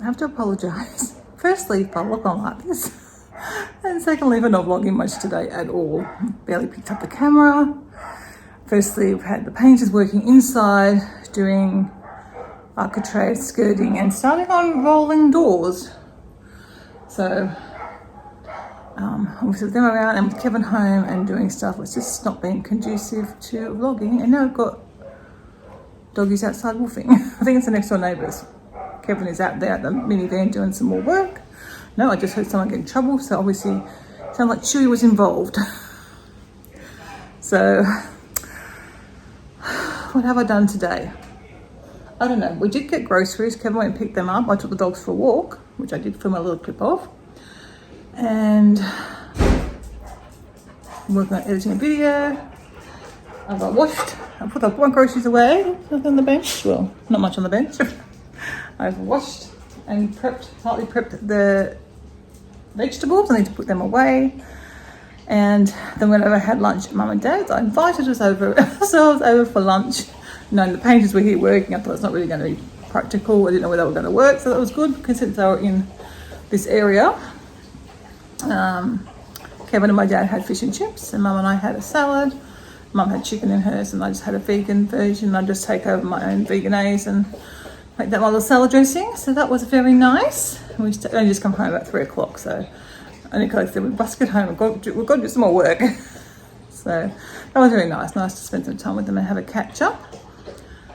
have to apologise. Firstly, if I look on like this, and secondly, for not vlogging much today at all. Barely picked up the camera. Firstly, we've had the painters working inside, doing architrave, skirting, and starting on rolling doors. So, obviously with them around and with Kevin home and doing stuff, it's just not been conducive to vlogging. And now I've got doggies outside woofing. I think it's the next door neighbours. Kevin is out there at the minivan doing some more work. No, I just heard someone get in trouble, so obviously it sounded like Chewy was involved. So, what have I done today? I don't know. We did get groceries. Kevin went and picked them up. I took the dogs for a walk, which I did film a little clip of. And I'm working on editing a video. I got washed. I put my groceries away. Nothing on the bench. Well, not much on the bench. I've washed and partly prepped the vegetables. I need to put them away. And then whenever I had lunch at Mum and Dad's, I invited ourselves over for lunch. Knowing the painters were here working, I thought it's not really going to be practical. I didn't know where they were going to work, so that was good because since they were in this area. Kevin and my dad had fish and chips, and Mum and I had a salad. Mum had chicken in hers, and I just had a vegan version. I just take over my own veganese and make that my little salad dressing. So that was very nice. We only just come home at 3 o'clock, so only because we must get home. We've got to do some more work. So that was very nice. Nice to spend some time with them and have a catch up.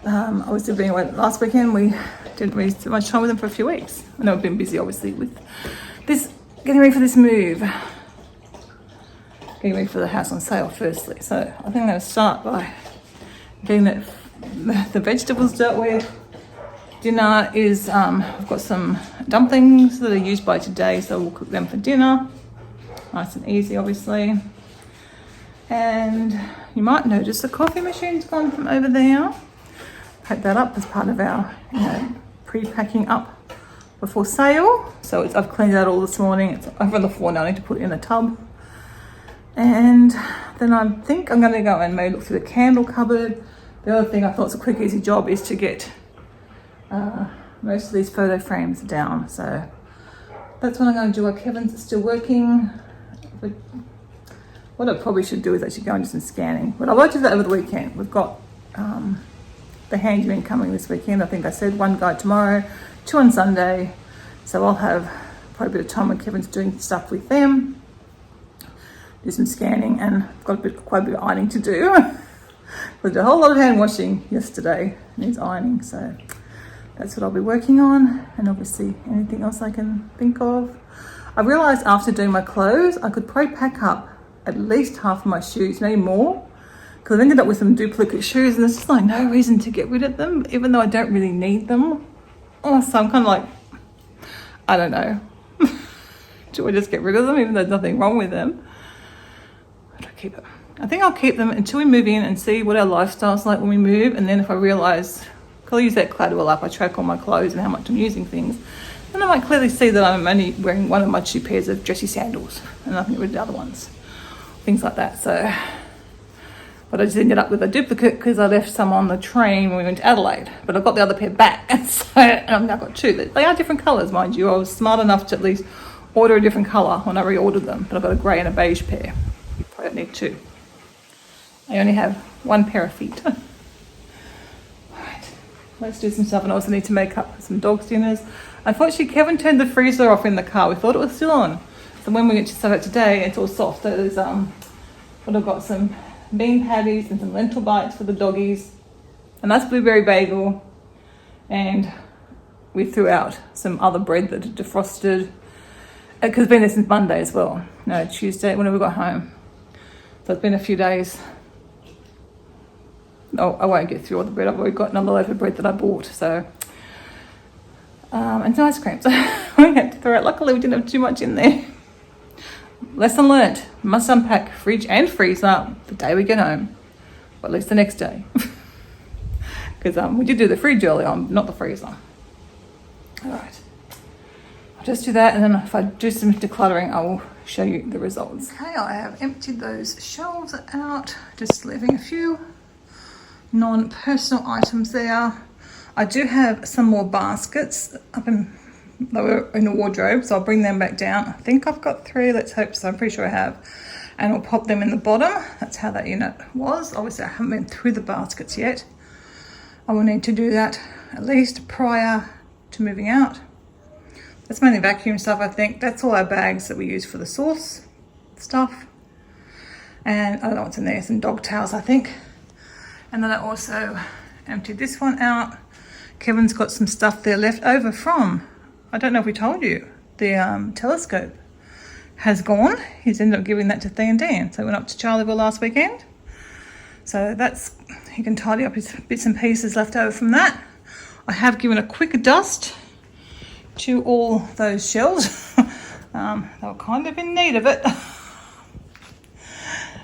Obviously being away last weekend, we didn't really spend much time with them for a few weeks. I know I've been busy obviously with this, getting ready for this move. Getting ready for the house on sale firstly. So I think I'm going to start by getting the vegetables dealt with. Dinner is, I've got some dumplings that are used by today, so we'll cook them for dinner. Nice and easy, obviously. And you might notice the coffee machine's gone from over there. Packed that up as part of our, pre-packing up before sale. So I've cleaned it out all this morning. It's over on the floor now. I need to put it in a tub. And then I think I'm going to go and maybe look through the candle cupboard. The other thing I thought was a quick, easy job is to get most of these photo frames down. So that's what I'm going to do while Kevin's still working. But what I probably should do is actually go and do some scanning. But I will do that over the weekend. We've got the handyman coming this weekend. I think I said 1 guy tomorrow, 2 on Sunday. So I'll have probably a bit of time when Kevin's doing stuff with them. Do some scanning, and I've got quite a bit of ironing to do. I did a whole lot of hand washing yesterday. Needs ironing, so that's what I'll be working on. And obviously anything else I can think of. I realised after doing my clothes, I could probably pack up at least half of my shoes, maybe more. Because I ended up with some duplicate shoes, and there's just like no reason to get rid of them, even though I don't really need them. Oh, so I'm kind of like, I don't know. Do I just get rid of them, even though there's nothing wrong with them? Or do I keep it? I think I'll keep them until we move in and see what our lifestyle's like when we move. And then if I realise, because I use that Collateral app, I track all my clothes and how much I'm using things. Then I might clearly see that I'm only wearing one of my 2 pairs of dressy sandals and I can get rid of the other ones. Things like that. So, but I just ended up with a duplicate because I left some on the train when we went to Adelaide. But I've got the other pair back. And I've now got 2. They are different colours, mind you. I was smart enough to at least order a different colour when I reordered them. But I've got a grey and a beige pair. I don't need 2. I only have 1 pair of feet. Alright, let's do some stuff, and I also need to make up some dogs' dinners. Unfortunately, Kevin turned the freezer off in the car. We thought it was still on. So when we went to start it today, it's all soft. So there's but I've got some bean patties and some lentil bites for the doggies. And that's blueberry bagel. And we threw out some other bread that had defrosted. Because it's been there since Monday as well. No, Tuesday, whenever we got home. So it's been a few days. Oh, I won't get through all the bread. I've already got another loaf of bread that I bought. So, and some ice cream. So we had to throw out. Luckily, we didn't have too much in there. Lesson learnt. Must unpack fridge and freezer the day we get home. Or at least the next day. Because we did do the fridge early on, not the freezer. All right. I'll just do that, and then if I do some decluttering, I will show you the results. Okay, I have emptied those shelves out, just leaving a few non-personal items there. I do have some more baskets up in They were in a wardrobe, so I'll bring them back down. I think I've got 3, let's hope so, I'm pretty sure I have. And I'll pop them in the bottom. That's how that unit was. Obviously I haven't been through the baskets yet. I will need to do that at least prior to moving out. That's mainly vacuum stuff, I think. That's all our bags that we use for the sauce stuff. And I don't know what's in there, some dog towels, I think. And then I also emptied this one out. Kevin's got some stuff there left over from, I don't know if we told you, the telescope has gone. He's ended up giving that to Thea and Dan. So we went up to Charleville last weekend. So that's, he can tidy up his bits and pieces left over from that. I have given a quick dust to all those shelves. They were kind of in need of it.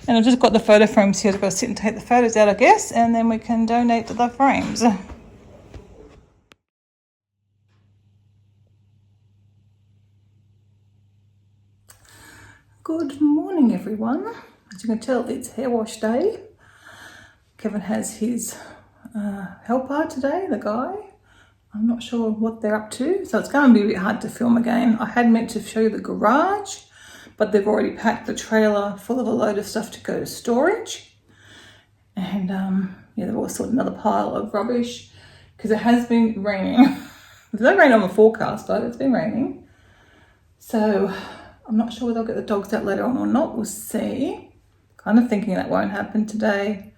And I've just got the photo frames here. I've got to sit and take the photos out, I guess, and then we can donate the frames. Good morning, everyone. As you can tell, it's hair wash day. Kevin has his helper today, the guy. I'm not sure what they're up to, so it's going to be a bit hard to film again. I had meant to show you the garage, but they've already packed the trailer full of a load of stuff to go to storage. And yeah, they've also got another pile of rubbish because it has been raining. There's no rain on the forecast, but it's been raining. So I'm not sure whether I'll get the dogs out later on or not. We'll see. Kind of thinking that won't happen today.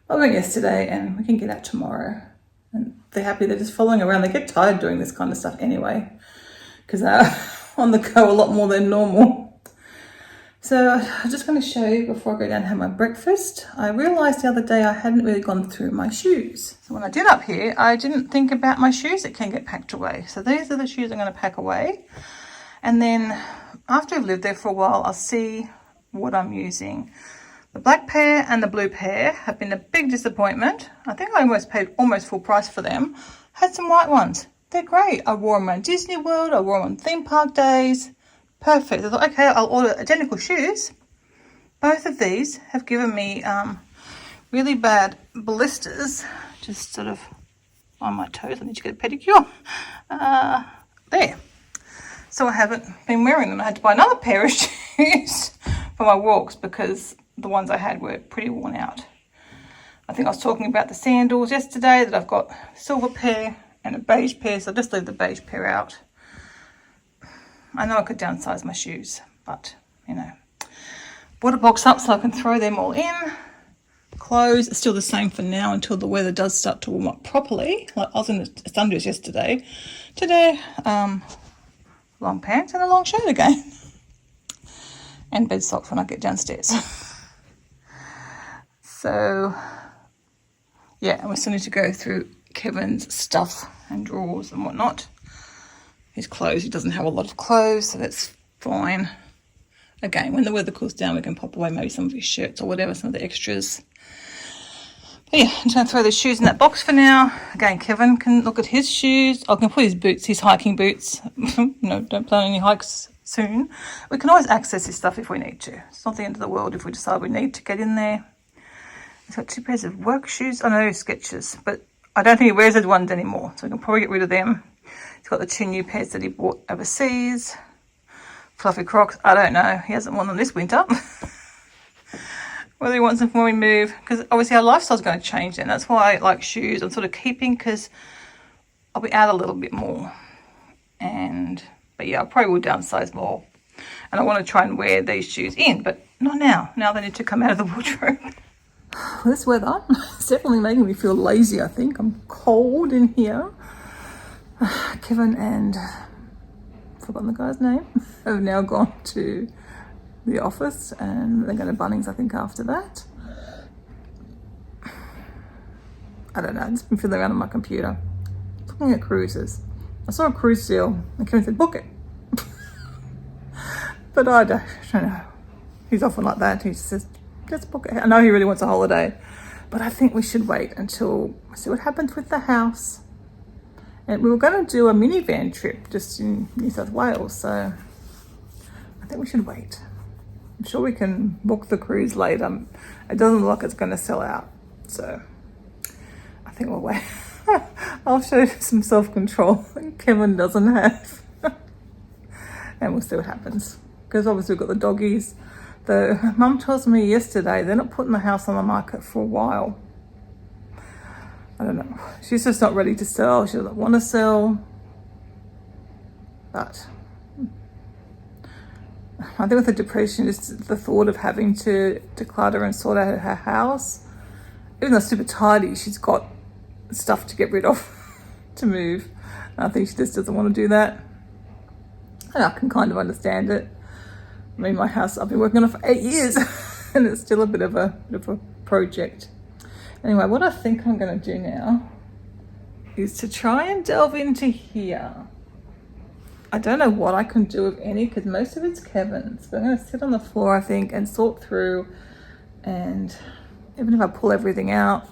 I went yesterday and we can get out tomorrow. And they're happy, they're just following around. They get tired doing this kind of stuff anyway, because they're on the go a lot more than normal. So I'm just going to show you before I go down and have my breakfast. I realised the other day I hadn't really gone through my shoes. So when I did up here, I didn't think about my shoes that can get packed away. So these are the shoes I'm going to pack away. And then after I've lived there for a while, I'll see what I'm using. The black pair and the blue pair have been a big disappointment. I think I almost paid almost full price for them. Had some white ones. They're great. I wore them around Disney World. I wore them on theme park days. Perfect. I thought, okay, I'll order identical shoes. Both of these have given me really bad blisters. Just sort of on my toes. I need to get a pedicure. There. So I haven't been wearing them. I had to buy another pair of shoes for my walks because the ones I had were pretty worn out. I think I was talking about the sandals yesterday, that I've got a silver pair and a beige pair, so I'll just leave the beige pair out. I know I could downsize my shoes, but, you know. Bought a box up so I can throw them all in. Clothes are still the same for now until the weather does start to warm up properly. Like I was in the sundress yesterday. Today, long pants and a long shirt again. And bed socks when I get downstairs. So, yeah, and we still need to go through Kevin's stuff and drawers and whatnot. His clothes, he doesn't have a lot of clothes, so that's fine. Again, when the weather cools down, we can pop away maybe some of his shirts or whatever, some of the extras. But yeah, I'm just going to throw the shoes in that box for now. Again, Kevin can look at his shoes. I can put his boots, his hiking boots. No, don't plan any hikes soon. We can always access his stuff if we need to. It's not the end of the world if we decide we need to get in there. He's got 2 pairs of work shoes. I know Skechers, but I don't think he wears those ones anymore, so we can probably get rid of them. He's got the 2 new pairs that he bought overseas. Fluffy Crocs, I don't know. He hasn't worn them this winter. Whether he wants them when we move, because obviously our lifestyle's going to change then. That's why I like shoes. I'm sort of keeping because I'll be out a little bit more. But yeah, I probably will downsize more. And I want to try and wear these shoes in, but not now. Now they need to come out of the wardrobe. This weather is definitely making me feel lazy, I think. I'm cold in here. Kevin and, I've forgotten the guy's name, have now gone to the office and they're going to Bunnings, I think, after that. I don't know, I've just been fiddling around on my computer, looking at cruises. I saw a cruise deal and Kevin said, book it. But I don't know. He's often like that. He says, let's book it. I know he really wants a holiday, but I think we should wait until we see what happens with the house. And we were going to do a minivan trip just in New South Wales, so I think we should wait. I'm sure we can book the cruise later. It doesn't look like it's going to sell out, so I think we'll wait. I'll show you some self-control Kevin doesn't have. And we'll see what happens. Because obviously we've got the doggies. Though Mum tells me yesterday they're not putting the house on the market for a while. I don't know. She's just not ready to sell. She doesn't want to sell. But I think with the depression, just the thought of having to declutter and sort out her house, even though it's super tidy, she's got stuff to get rid of, to move. And I think she just doesn't want to do that. And I can kind of understand it. I mean, my house, I've been working on it for 8 years and it's still a bit of a project. Anyway, what I think I'm going to do now is to try and delve into here. I don't know what I can do, if any, because most of it's Kevin's. But I'm going to sit on the floor, I think, and sort through. And even if I pull everything out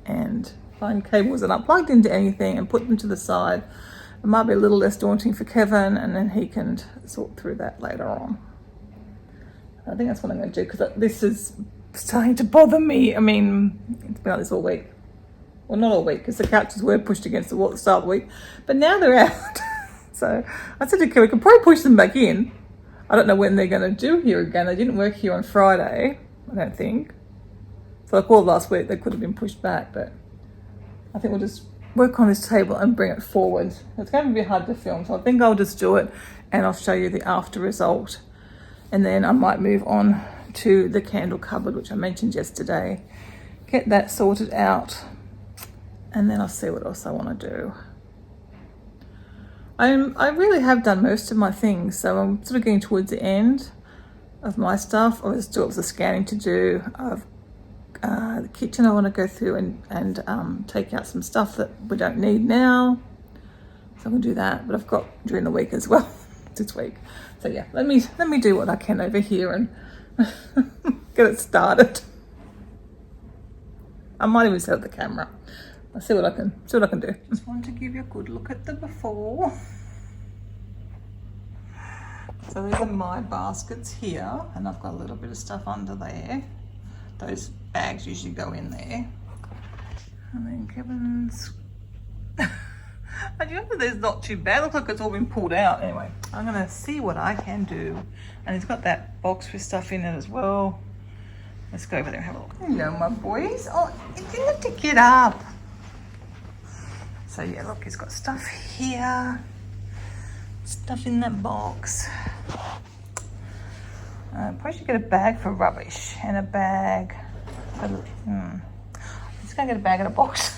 and find cables that aren't plugged into anything and put them to the side, it might be a little less daunting for Kevin, and then he can sort through that later on. I think that's what I'm going to do, because this is starting to bother me. I mean, it's been like this all week. Well, not all week, because the couches were pushed against the wall at the start of the week. But now they're out. So I said to Kevin, we can probably push them back in. I don't know when they're going to do here again. They didn't work here on Friday, I don't think. So like all last week, they could have been pushed back. But I think we'll just work on this table and bring it forward. It's going to be hard to film, so I think I'll just do it and I'll show you the after result. And then I might move on to the candle cupboard, which I mentioned yesterday. Get that sorted out, and then I'll see what else I want to do. I really have done most of my things, so I'm sort of getting towards the end of my stuff. I still have the scanning to do. I've the kitchen I want to go through and take out some stuff that we don't need now. So I'm going to do that, but I've got during the week as well, this week. So yeah, let me do what I can over here and get it started. I might even set up the camera. I'll see what I can do. Just want to give you a good look at the before. So these are my baskets here, and I've got a little bit of stuff under there. Those bags usually go in there. And then Kevin's and you know, there's not too bad. Looks like it's all been pulled out. Anyway, I'm gonna see what I can do. And he's got that box with stuff in it as well. Let's go over there and have a look. Hello, my boys. Oh, you didn't have to get up. So yeah, look, he's got stuff here. Stuff in that box. Probably should get a bag for rubbish and a bag for, I'm just gonna get a bag and a box.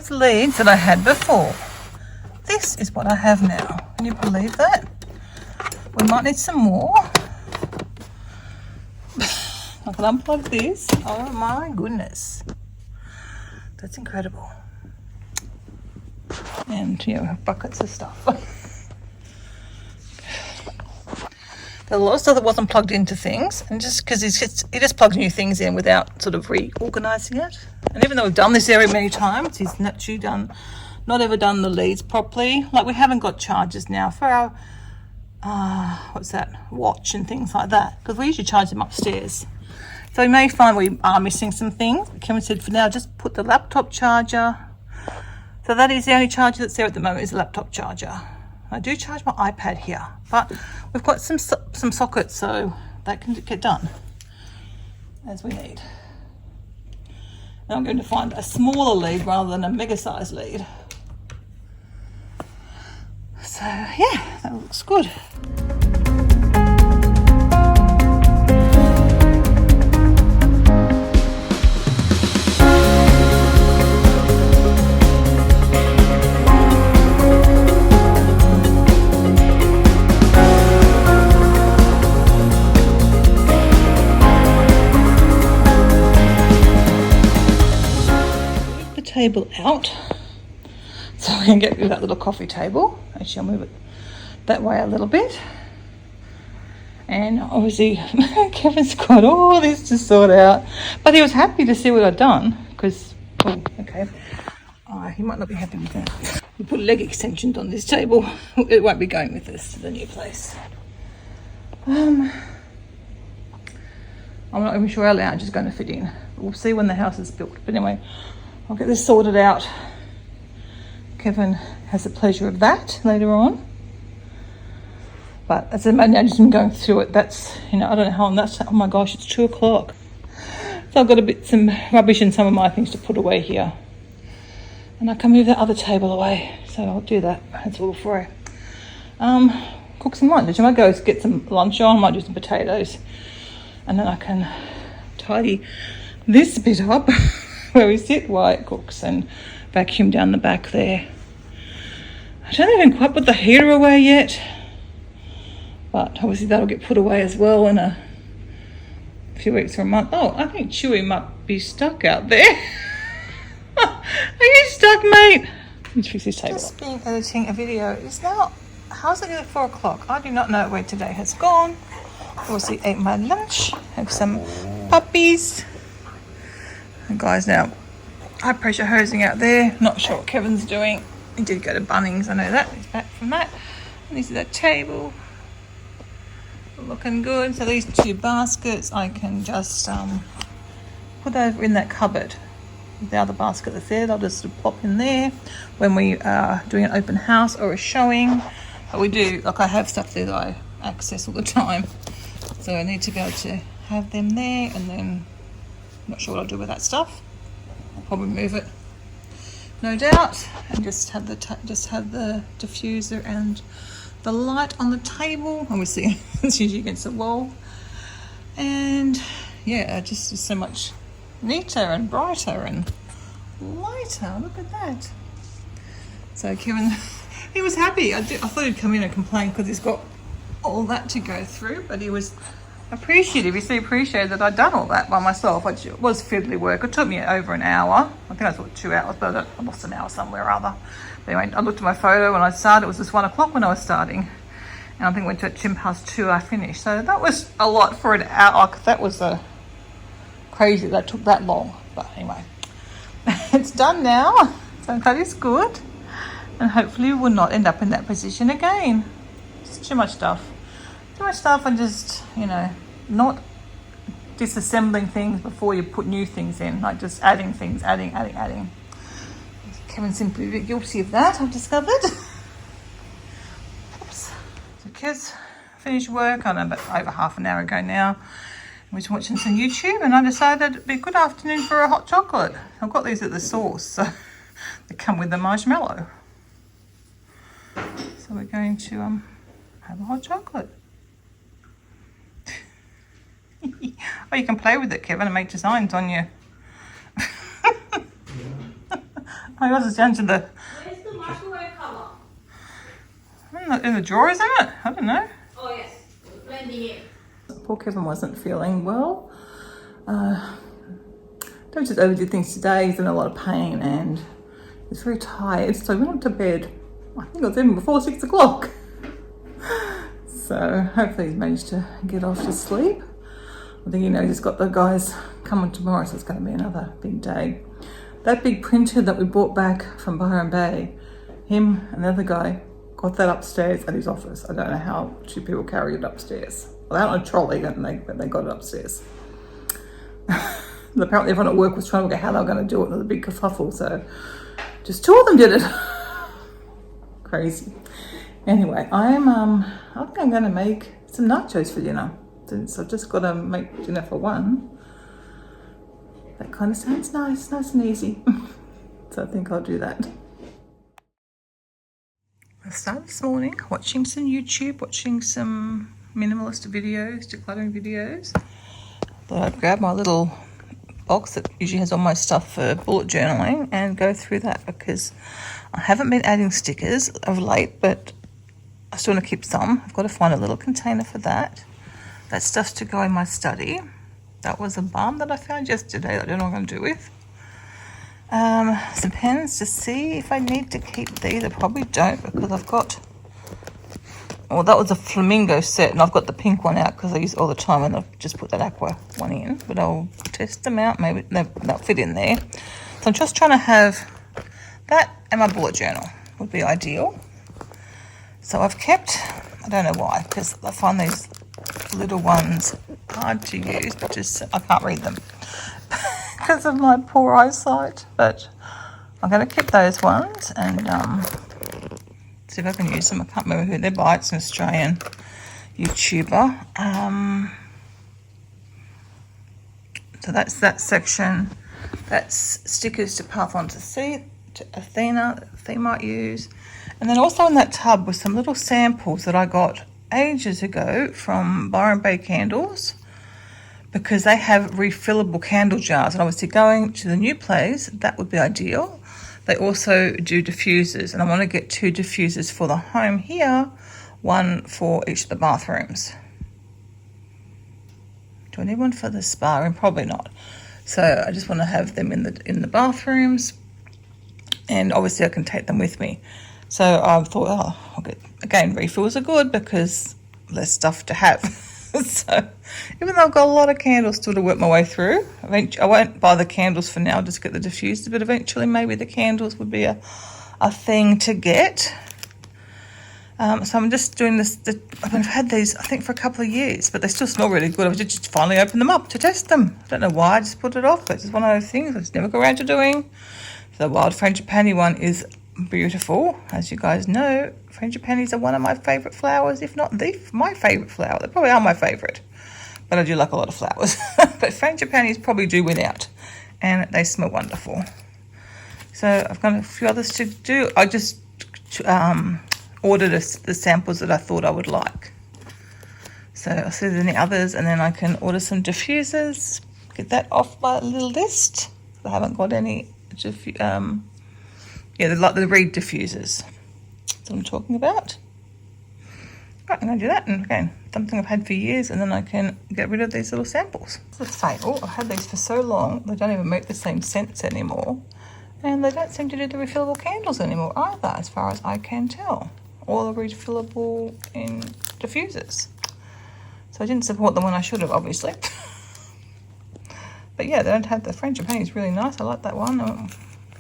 Leads that I had before. this is what I have now. Can you believe that? We might need some more. I can unplug this. Oh my goodness. That's incredible. And we have buckets of stuff. There's a lot of stuff that wasn't plugged into things, and just because he just plugs new things in without sort of reorganising it. And even though we've done this area many times, he's not ever done the leads properly. Like, we haven't got chargers now for our watch and things like that, because we usually charge them upstairs. So we may find we are missing some things. Kevin said for now just put the laptop charger. So that is the only charger that's there at the moment, is a laptop charger. I do charge my iPad here, but we've got some sockets, so that can get done as we need. And I'm going to find a smaller lead rather than a mega size lead. So yeah, that looks good. Table out, so we can get rid of that little coffee table. Actually, I'll move it that way a little bit. And obviously Kevin's got all this to sort out, but he was happy to see what I'd done, because he might not be happy with that. We put leg extensions on this table. It won't be going with us to the new place. I'm not even sure our lounge is going to fit in. We'll see when the house is built, but anyway, I'll get this sorted out. Kevin has the pleasure of that later on. But as I imagine, just going through it, that's, I don't know how long that's, oh my gosh, it's 2 o'clock. So I've got some rubbish and some of my things to put away here. And I can move that other table away. So I'll do that. That's all for cook some lunch. I might go get some lunch on, I might do some potatoes. And then I can tidy this bit up where we sit while it cooks, and vacuum down the back there. I don't even quite put the heater away yet, but obviously that'll get put away as well in a few weeks or a month. Oh, I think Chewy might be stuck out there. Are you stuck, mate? Let's fix this table. Just been editing a video. It's now, how's it at 4 o'clock? I do not know where today has gone. Obviously ate my lunch, have some puppies. And guys, now high pressure hosing out there. Not sure what Kevin's doing. He did go to Bunnings, I know that. He's back from that. And this is that table. Looking good. So these 2 baskets I can just put over in that cupboard. The other basket that's there, they'll just plop in there when we are doing an open house or a showing. But we do, like, I have stuff there that I access all the time. So I need to be able to have them there, and then not sure what I'll do with that stuff. I'll probably move it, no doubt, and just have the diffuser and the light on the table. Obviously, it's usually against the wall, and yeah, just so much neater and brighter and lighter. Look at that. So Kevin, he was happy. I thought he'd come in and complain because he's got all that to go through, but he was appreciative. He still appreciated that I'd done all that by myself, which was fiddly work. It took me over an hour. I think I thought 2 hours, but I lost an hour somewhere or other. But anyway, I looked at my photo when I started. It was just 1 o'clock when I was starting, and I think went to 2:10 I finished. So that was a lot for an hour. That was crazy that took that long. But anyway, it's done now, so that is good, and hopefully we will not end up in that position again. It's too much stuff. And just, not disassembling things before you put new things in, like just adding things, adding. Kevin's simply a bit guilty of that, I've discovered. Oops. So kids finished work, I don't know, about over half an hour ago now. I was watching some YouTube, and I decided it'd be a good afternoon for a hot chocolate. I've got these at the source, so they come with the marshmallow. So we're going to have a hot chocolate. Oh, you can play with it, Kevin, and make designs on you. Oh, yours is down to the... Where's the microwave cover? in the drawer, isn't it? I don't know. Oh yes, blending in. Poor Kevin wasn't feeling well. Don't just overdid things today. He's in a lot of pain and he's very tired. So we went to bed, I think it was even before 6 o'clock. So hopefully he's managed to get off to sleep. I think, he's got the guys coming tomorrow, so it's going to be another big day. That big printer that we brought back from Byron Bay, him and the other guy got that upstairs at his office. I don't know how two people carry it upstairs. Well, they're on a trolley, don't they? But they got it upstairs. Apparently everyone at work was trying to work out how they were going to do it. There was a big kerfuffle, so just 2 of them did it. Crazy. Anyway, I think I'm going to make some nachos for dinner. Since I've just got to make dinner for one. That kind of sounds nice and easy. So I think I'll do that. I started this morning watching some YouTube, watching some minimalist videos, decluttering videos. Thought I'd grab my little box that usually has all my stuff for bullet journaling and go through that, because I haven't been adding stickers of late, but I still want to keep some. I've got to find a little container for that. That stuff's to go in my study. That was a balm that I found yesterday that I don't know what I'm going to do with. Some pens to see if I need to keep these. I probably don't, because I've got... Well, that was a flamingo set, and I've got the pink one out because I use it all the time, and I've just put that aqua one in. But I'll test them out. Maybe they'll fit in there. So I'm just trying to have that and my bullet journal would be ideal. So I've kept... I don't know why, because I find these little ones hard to use, but just I can't read them because of my poor eyesight. But I'm going to keep those ones and see if I can use them. I can't remember who they're by. It's an Australian YouTuber. So that's that section. That's stickers to pass on to Athena that they might use. And then also in that tub was some little samples that I got ages ago from Byron Bay Candles, because they have refillable candle jars, and obviously going to the new place that would be ideal. They also do diffusers, and I want to get 2 diffusers for the home here, 1 for each of the bathrooms. Do I need one for the spa room? Probably not. So I just want to have them in the bathrooms, and obviously I can take them with me. So I thought, I'll get, again, refills are good because less stuff to have. So even though I've got a lot of candles still to work my way through, I won't buy the candles for now, just get the diffuser, but eventually maybe the candles would be a thing to get. So I'm just doing this. I've had these, I think, for a couple of years, but they still smell really good. I just finally opened them up to test them. I don't know why I just put it off, but it's just one of those things I just never go around to doing. The wild frangipani one is beautiful. As you guys know, frangipanis are one of my favourite flowers, if not my favourite flower. They probably are my favourite, but I do like a lot of flowers. But frangipanis probably do without, and they smell wonderful. So I've got a few others to do. I just ordered the samples that I thought I would like. So I'll see if there's any others, and then I can order some diffusers, get that off my little list. I haven't got any the reed diffusers. That's what I'm talking about. Right, I'm going to do that, and again, something I've had for years, and then I can get rid of these little samples. This is fatal. I've had these for so long, they don't even make the same scents anymore, and they don't seem to do the refillable candles anymore either, as far as I can tell. All the refillable in diffusers. So I didn't support the one I should have, obviously. But yeah, they don't have the frangipani. It's really nice. I like that one.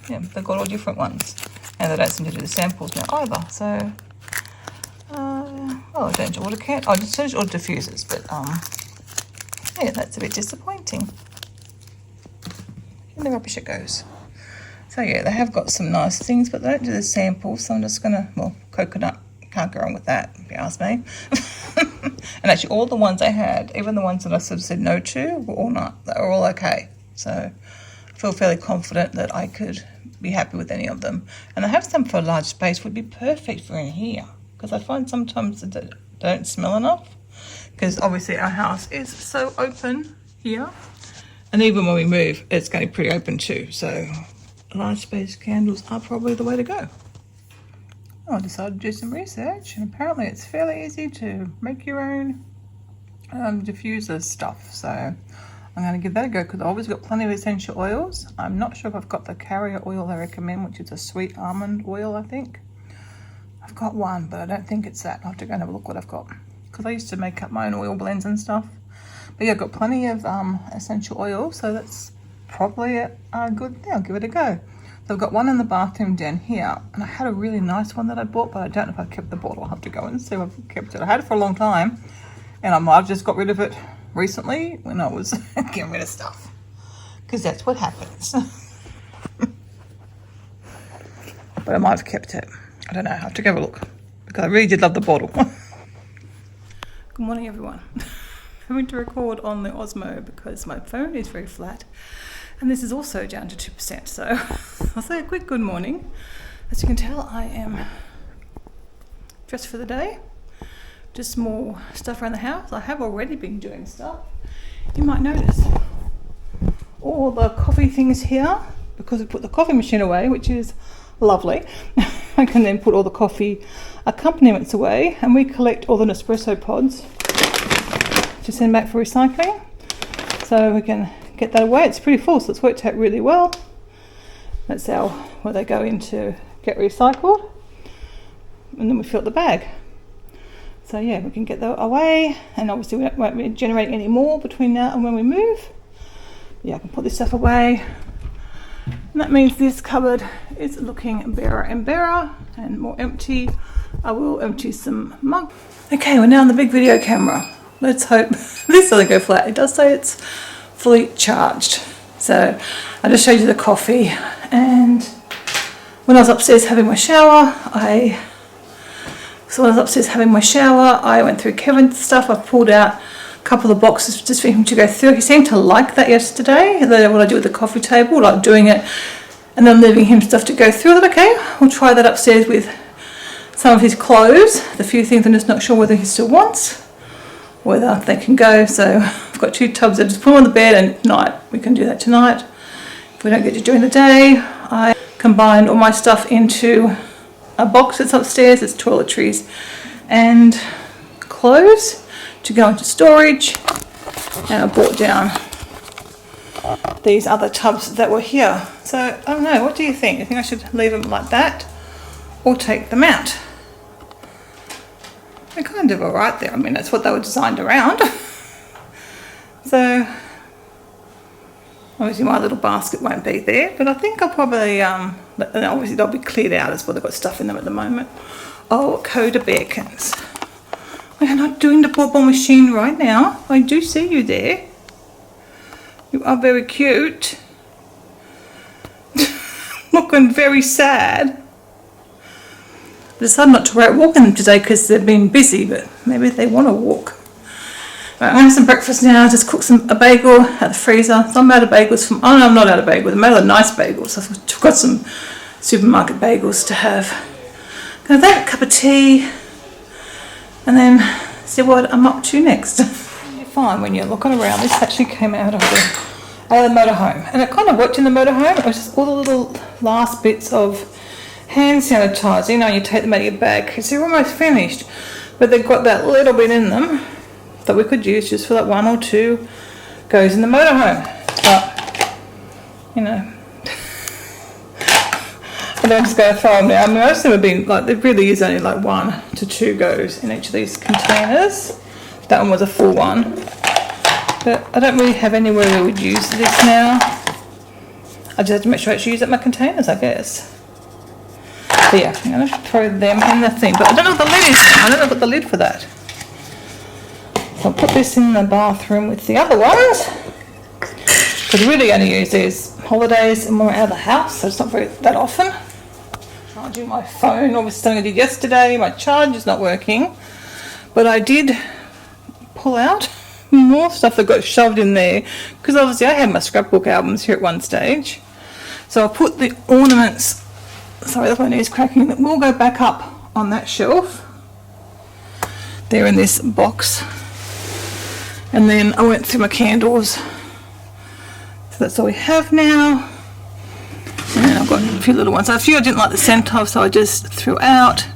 Yeah, they've got all different ones, and they don't seem to do the samples now either. So, I don't order I just order diffusers, but yeah, that's a bit disappointing. In the rubbish it goes. So yeah, they have got some nice things, but they don't do the samples. So I'm just gonna, coconut, can't go wrong with that, if you ask me. And actually, all the ones I had, even the ones that I sort of said no to, were all okay. So I feel fairly confident that I could be happy with any of them. And I have some for a large space, would be perfect for in here, because I find sometimes they don't smell enough, because obviously our house is so open here, and even when we move, it's going to be pretty open too. So large space candles are probably the way to go. I decided to do some research, and apparently it's fairly easy to make your own diffuser stuff. So I'm going to give that a go because I've always got plenty of essential oils. I'm not sure if I've got the carrier oil they recommend, which is a sweet almond oil, I think. I've got one, but I don't think it's that. I'll have to go and have a look what I've got, because I used to make up my own oil blends and stuff. But yeah, I've got plenty of essential oil, so that's probably a good thing. I'll give it a go. So I've got one in the bathroom down here, and I had a really nice one that I bought, but I don't know if I kept the bottle. I'll have to go and see if I've kept it. I had it for a long time, and I might have just got rid of it recently when I was getting rid of stuff, because that's what happens. But I might have kept it. I don't know. I have to go have a look, because I really did love the bottle. Good morning, everyone. I'm having to record on the Osmo because my phone is very flat, and this is also down to 2%. So I'll say a quick good morning. As you can tell, I am dressed for the day. Just more stuff around the house. I have already been doing stuff. You might notice all the coffee things here, because we put the coffee machine away, which is lovely. I can then put all the coffee accompaniments away, and we collect all the Nespresso pods to send back for recycling, so we can get that away. It's pretty full, so it's worked out really well. That's where they go in to get recycled, and then we fill up the bag. So yeah, we can get that away, and obviously we won't be generating any more between now and when we move. Yeah, I can put this stuff away. And that means this cupboard is looking barer and barer and more empty. I will empty some mugs. Okay, we're now on the big video camera. Let's hope this doesn't go flat. It does say it's fully charged. So I just showed you the coffee, and when I was upstairs having my shower, I went through Kevin's stuff. I pulled out a couple of boxes just for him to go through. He seemed to like that yesterday, what I do with the coffee table, like doing it and then leaving him stuff to go through. I thought, okay, we'll try that upstairs with some of his clothes. The few things I'm just not sure whether he still wants, whether they can go. So I've got 2 tubs. I just put them on the bed, and tonight we can do that tonight. If we don't get to during the day, I combined all my stuff into a box that's upstairs. It's toiletries and clothes to go into storage, and I brought down these other tubs that were here. So I don't know, what do you think? Do you think I should leave them like that or take them out? They're kind of alright there. I mean, that's what they were designed around. So obviously my little basket won't be there, but I think I'll probably obviously they'll be cleared out as well. They've got stuff in them at the moment. Oh, Coda Bearkins. We're not doing the bubble machine right now. I do see you there. You are very cute. Looking very sad. I decided not to go out walking today because they've been busy, but maybe they want to walk. Right, I'm going to have some breakfast now. Just cook a bagel out the freezer. So I'm out of bagels from... Oh no, I'm not out of bagels. I'm out of nice bagels. I've got some supermarket bagels to have. Gonna have that, cup of tea, and then see what I'm up to next. You find when you're looking around, this actually came out of the motorhome, and it kind of worked in the motorhome. It was just all the little last bits of hand sanitizer. You know, you take them out of your bag because they're almost finished, but they've got that little bit in them that we could use just for that 1 or 2 goes in the motorhome. But you know, I don't just go throw them now. I mean, most of them have been like, there really is only like 1 to 2 goes in each of these containers. That one was a full one, but I don't really have anywhere we would use this now. I just have to make sure I actually use up my containers, I guess. But yeah, I'm going to throw them in the thing, but I don't know what the lid is. I don't know what the lid for that. So I'll put this in the bathroom with the other ones, because I really only use these holidays and when we're out of the house, so it's not that often. Charging my phone, obviously something I did yesterday. My charge is not working, but I did pull out more stuff that got shoved in there, because obviously I had my scrapbook albums here at one stage. So I put the ornaments, sorry that's my knees cracking, that will go back up on that shelf. They're in this box. And then I went through my candles. So that's all we have now. And then I've got a few little ones. A few I didn't like the scent of, so I just threw out.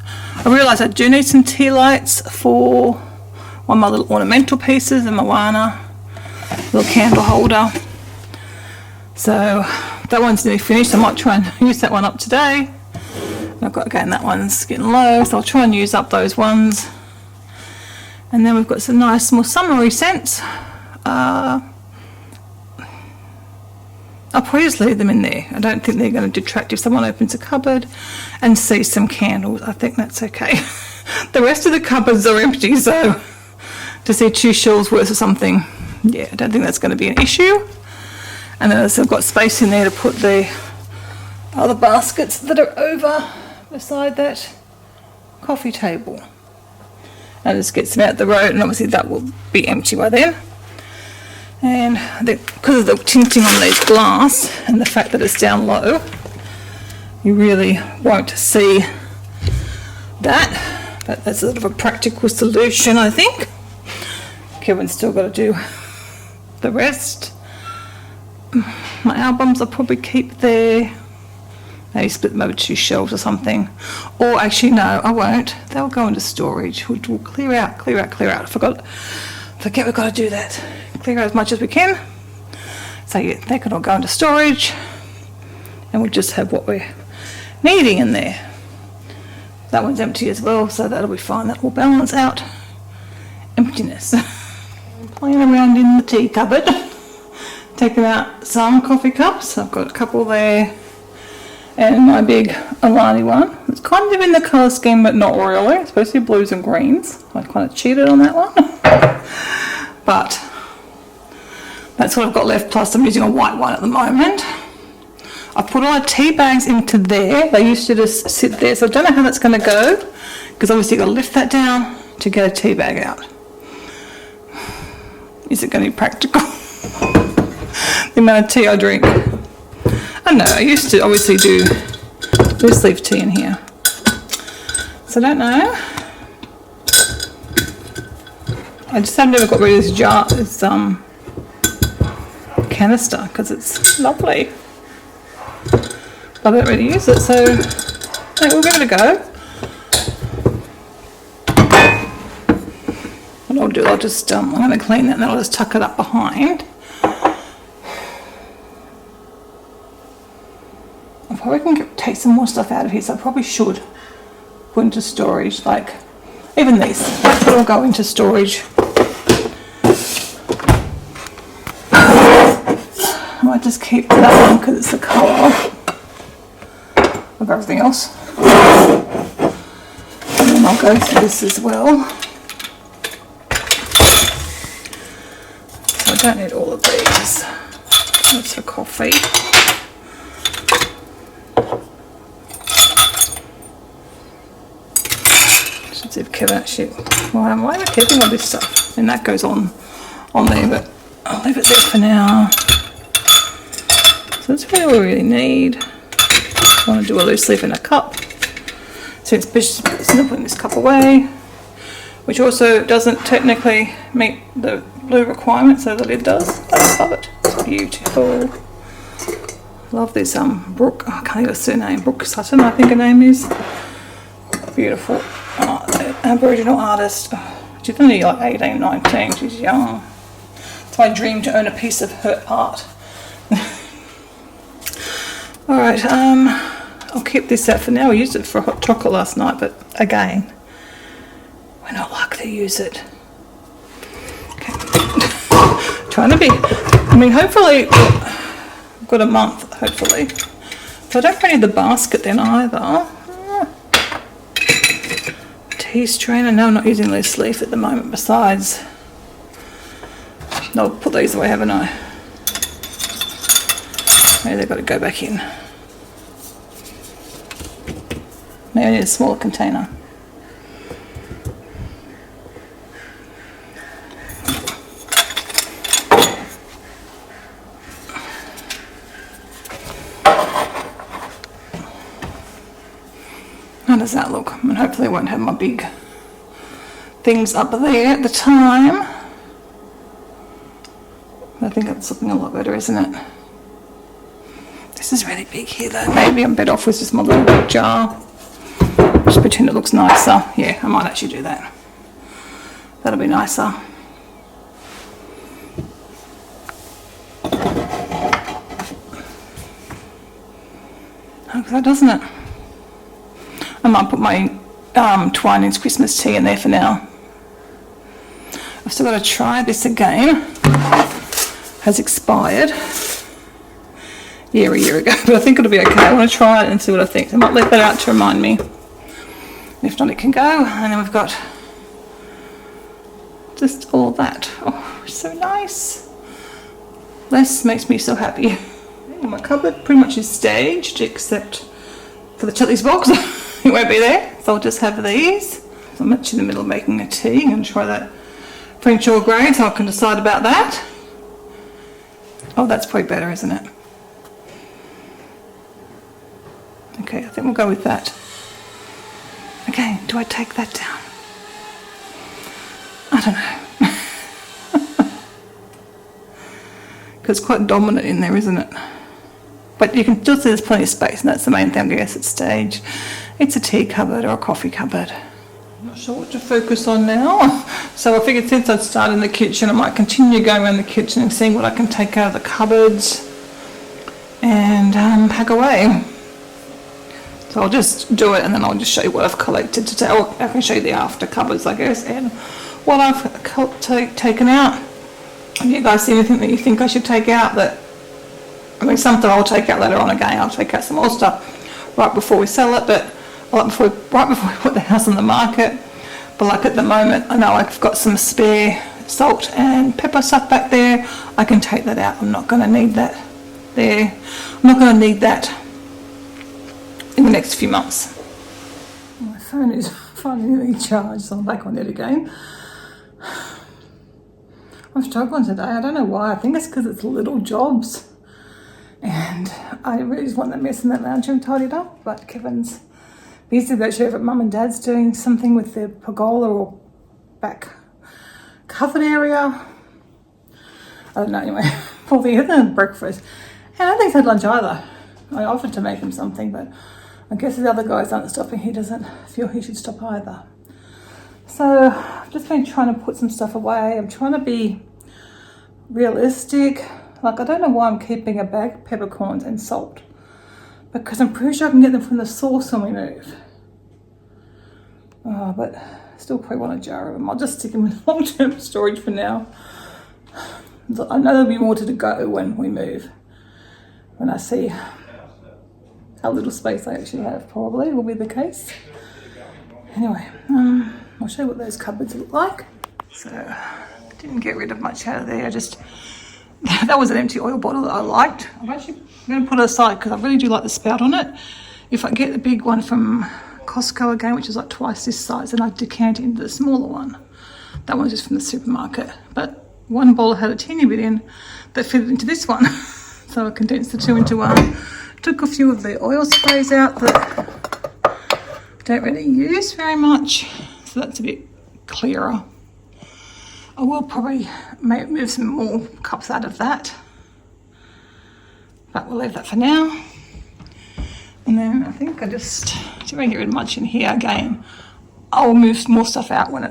I realised I do need some tea lights for one of my little ornamental pieces, a Moana little candle holder. So that one's nearly finished. I might try and use that one up today. And I've got, again, that one's getting low, so I'll try and use up those ones. And then we've got some nice more summery scents. I'll probably just leave them in there. I don't think they're going to detract if someone opens a cupboard and sees some candles. I think that's okay. The rest of the cupboards are empty, so to see 2 shelves worth of something, yeah, I don't think that's going to be an issue. And then I've got space in there to put the other baskets that are over beside that coffee table. And just gets them out the road, and obviously that will be empty by then. And because of the tinting on these glass and the fact that it's down low, you really won't see that. But that's sort of a practical solution, I think. Kevin's still got to do the rest. My albums I'll probably keep there. Maybe split them over 2 shelves or something. Or actually no, I won't. They'll go into storage. We'll clear out. I forget we've got to do that. Clear out as much as we can. So yeah, they can all go into storage. And we'll just have what we're needing in there. That one's empty as well, so that'll be fine. That will balance out emptiness. I'm playing around in the tea cupboard. Taking out some coffee cups. I've got a couple there. And my big Alani one. It's kind of in the colour scheme, but not really. It's supposed to be blues and greens. I kind of cheated on that one. But that's what I've got left, plus I'm using a white one at the moment. I've put all the tea bags into there. They used to just sit there, so I don't know how that's going to go, because obviously you've got to lift that down to get a tea bag out. Is it going to be practical? The amount of tea I drink. I know, I used to obviously do loose leaf tea in here. So I don't know. I just have never got rid of this jar, this canister, because it's lovely. But I don't really use it, so I think we'll give it a go. What I'll do, I'll just, I'm going to clean that and then I'll just tuck it up behind. I probably can take some more stuff out of here, so I probably should put into storage, like even these. That will go into storage. I might just keep that one because it's the colour of everything else. And then I'll go through this as well. So I don't need all of these. That's for coffee. Should see if Kevin actually. Why am I keeping all this stuff? And that goes on there, but I'll leave it there for now. So that's really all we really need. I want to do a loose leaf in a cup. So it's putting this cup away, which also doesn't technically meet the blue requirement, so the lid does. I love it. It's beautiful. Love this Brooke. I can't think of her surname. Brooke Sutton, I think her name is. Beautiful. Aboriginal artist. She's only like 18, 19. She's young. It's my dream to own a piece of her art. Alright, I'll keep this out for now. I used it for hot chocolate last night, but again, we're not likely to use it. Okay. Trying to be, I mean, hopefully, I've got a month, hopefully. But I don't really need the basket then either. Tea strainer, no, I'm not using loose leaf at the moment, besides, no, I'll put these away, haven't I? Maybe they've got to go back in. Maybe I need a smaller container. How does that look? And hopefully I won't have my big things up there at the time. I think it's looking a lot better, isn't it? This is really big here though. Maybe I'm better off with just my little jar. Just pretend it looks nicer. Yeah, I might actually do that. That'll be nicer. Looks that, doesn't it? I might put my Twinings Christmas tea in there for now. I've still got to try this again. Has expired. Yeah, a year ago, but I think it'll be okay. I want to try it and see what I think. I might leave that out to remind me. If not, it can go. And then we've got just all that. Oh, so nice. This makes me so happy. My cupboard pretty much is staged, except for the chilies box. It won't be there, so I'll just have these. So I'm actually in the middle of making a tea. I'm going to try that French Earl Grey, so I can decide about that. Oh, that's probably better, isn't it? Okay, I think we'll go with that. Okay, do I take that down? I don't know. Because it's quite dominant in there, isn't it? But you can still see there's plenty of space, and that's the main thing, I guess, at stage. It's a tea cupboard or a coffee cupboard. I'm not sure what to focus on now. So I figured since I'd started in the kitchen, I might continue going around the kitchen and seeing what I can take out of the cupboards and pack away. So I'll just do it, and then I'll just show you what I've collected today. Or I can show you the after cupboards, I guess, and what I've taken out. Have you guys see anything that you think I should take out? That, I mean, something I'll take out later on again. I'll take out some more stuff right before we sell it, but right before we put the house on the market. But like at the moment, I know I've got some spare salt and pepper stuff back there. I can take that out. I'm not going to need that there. I'm not going to need that in the next few months. My phone is finally charged, so I'm back on it again. I'm struggling today. I don't know why. I think it's because it's little jobs. And I really just want that mess in that lounge room tidied up. But Kevin's busy. They're sure if Mum and Dad's doing something with their pergola or back covered area. I don't know, anyway. Probably had breakfast. And I don't think he's had lunch either. I offered to make him something, but I guess the other guys aren't stopping. He doesn't feel he should stop either. So I've just been trying to put some stuff away. I'm trying to be realistic. Like, I don't know why I'm keeping a bag of peppercorns and salt, because I'm pretty sure I can get them from the source when we move. But still probably want a jar of them. I'll just stick them in long-term storage for now. I know there'll be more to go when we move. When I see how little space I actually have, probably will be the case. Anyway, I'll show you what those cupboards look like. So, didn't get rid of much out of there. That was an empty oil bottle that I liked. I'm actually going to put it aside because I really do like the spout on it. If I get the big one from Costco again, which is like twice this size, then I decant it into the smaller one. That one's just from the supermarket. But one bowl had a teeny bit in that fitted into this one. So I condensed the two into one. Took a few of the oil sprays out that I don't really use very much. So that's a bit clearer. I will probably move some more cups out of that. But we'll leave that for now. And then I think I just don't get rid of much in here again. I'll move more stuff out when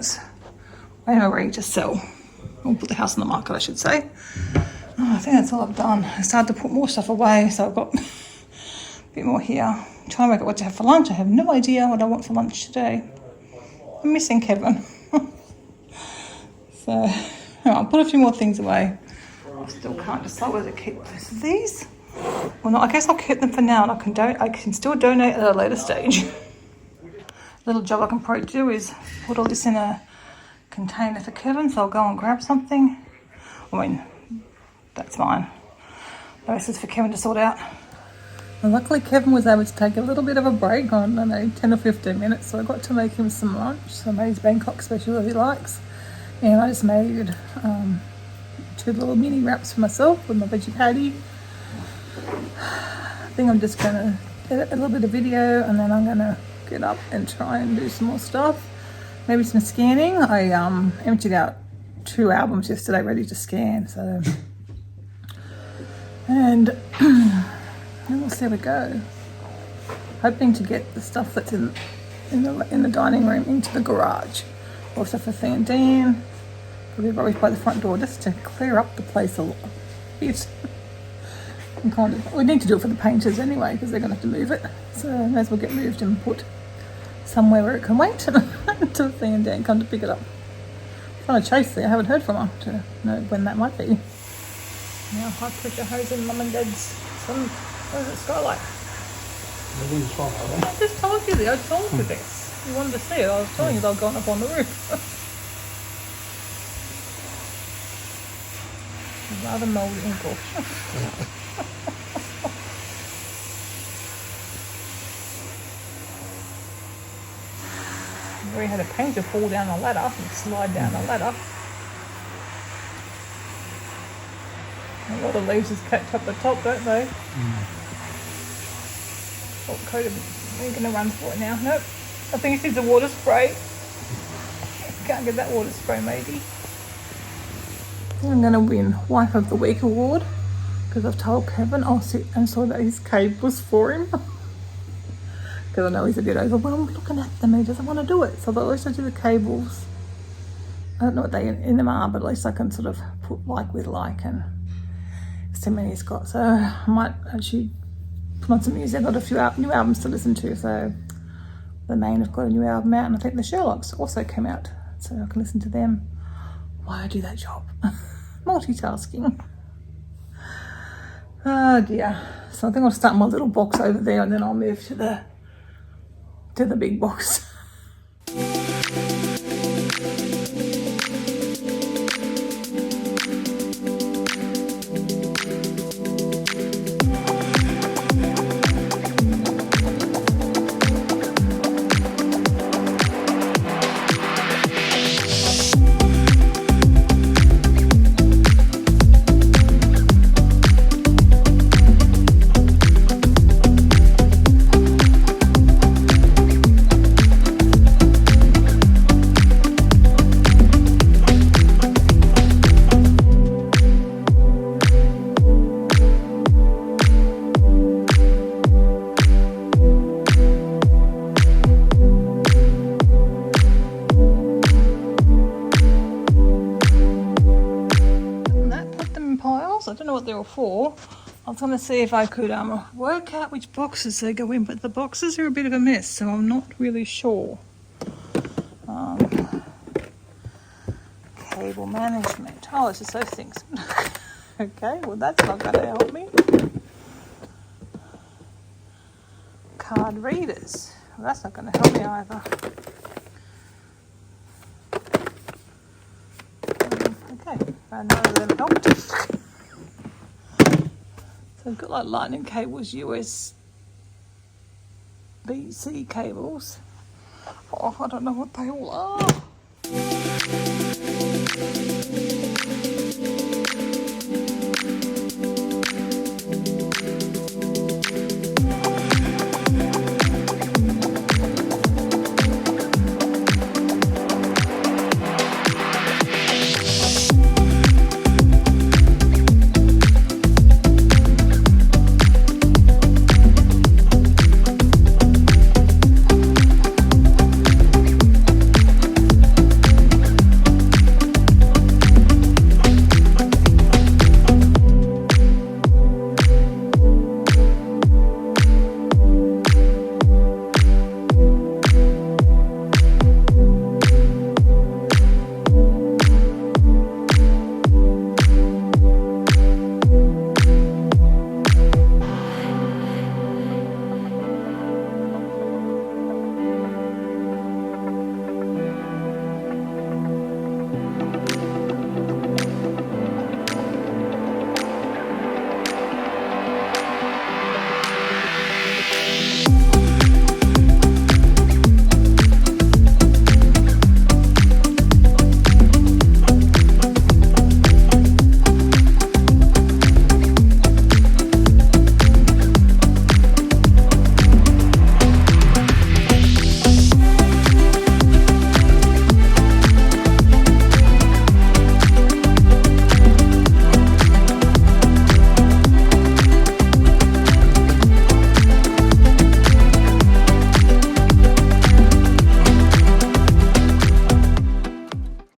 we're ready to sell. We'll put the house on the market, I should say. I think that's all I've done. I started to put more stuff away, so I've got a bit more here. I'm trying to work out what to have for lunch. I have no idea what I want for lunch today. I'm missing Kevin. So I'll put a few more things away. I still can't decide whether to keep these or not. I guess I'll keep them for now, and I can still donate at a later stage. Little job I can probably do is put all this in a container for Kevin, so I'll go and grab something. I mean, that's mine. The rest is for Kevin to sort out. And luckily Kevin was able to take a little bit of a break on, I don't know, 10 or 15 minutes, so I got to make him some lunch. So I made his Bangkok special that he likes. And I just made 2 little mini wraps for myself with my veggie patty. I think I'm just going to edit a little bit of video, and then I'm going to get up and try and do some more stuff. Maybe some scanning. I emptied out 2 albums yesterday ready to scan, so... And then we'll see how we go. Hoping to get the stuff that's in in the dining room into the garage. Also for Thea and Dan. Probably rubbish by the front door just to clear up the place a bit. And kind of, we need to do it for the painters anyway because they're going to have to move it. So may as well get moved and put somewhere where it can wait until Thea and Dan come to pick it up. I'm trying to chase Thea. I haven't heard from her to know when that might be. Now high pressure hose in Mum and Dad's. What is it, skylight? I just told you I told you this. You wanted to see it. I was telling you they'll go up on the roof. Rather mouldy and cool. We had a painter fall down the ladder and slide down the ladder. A lot of leaves just catch up the top, don't they? What coat are we going to run for it now? Nope. I think it needs a water spray. Can't get that water spray maybe. I'm going to win Wife of the Week award because I've told Kevin I'll sit and sort out his cables for him. Because I know he's a bit overwhelmed looking at them. He doesn't want to do it. So at least I do the cables. I don't know what they in them are, but at least I can sort of put like with like and see how many he's got. So I might actually put on some music. I've got a few new albums to listen to. So the Main have got a new album out, and I think the Sherlocks also came out. So I can listen to them while I do that job. Multitasking. Oh dear. So I think I'll start my little box over there and then I'll move to the big box. I don't know what they were for. I was going to see if I could work out which boxes they go in, but the boxes are a bit of a mess, so I'm not really sure. Cable management. Oh, it's just those things. Okay, well that's not going to help me. Card readers. Well, that's not going to help me either. Okay, none of them helped. So I've got like lightning cables, USB-C cables. Oh, I don't know what they all are.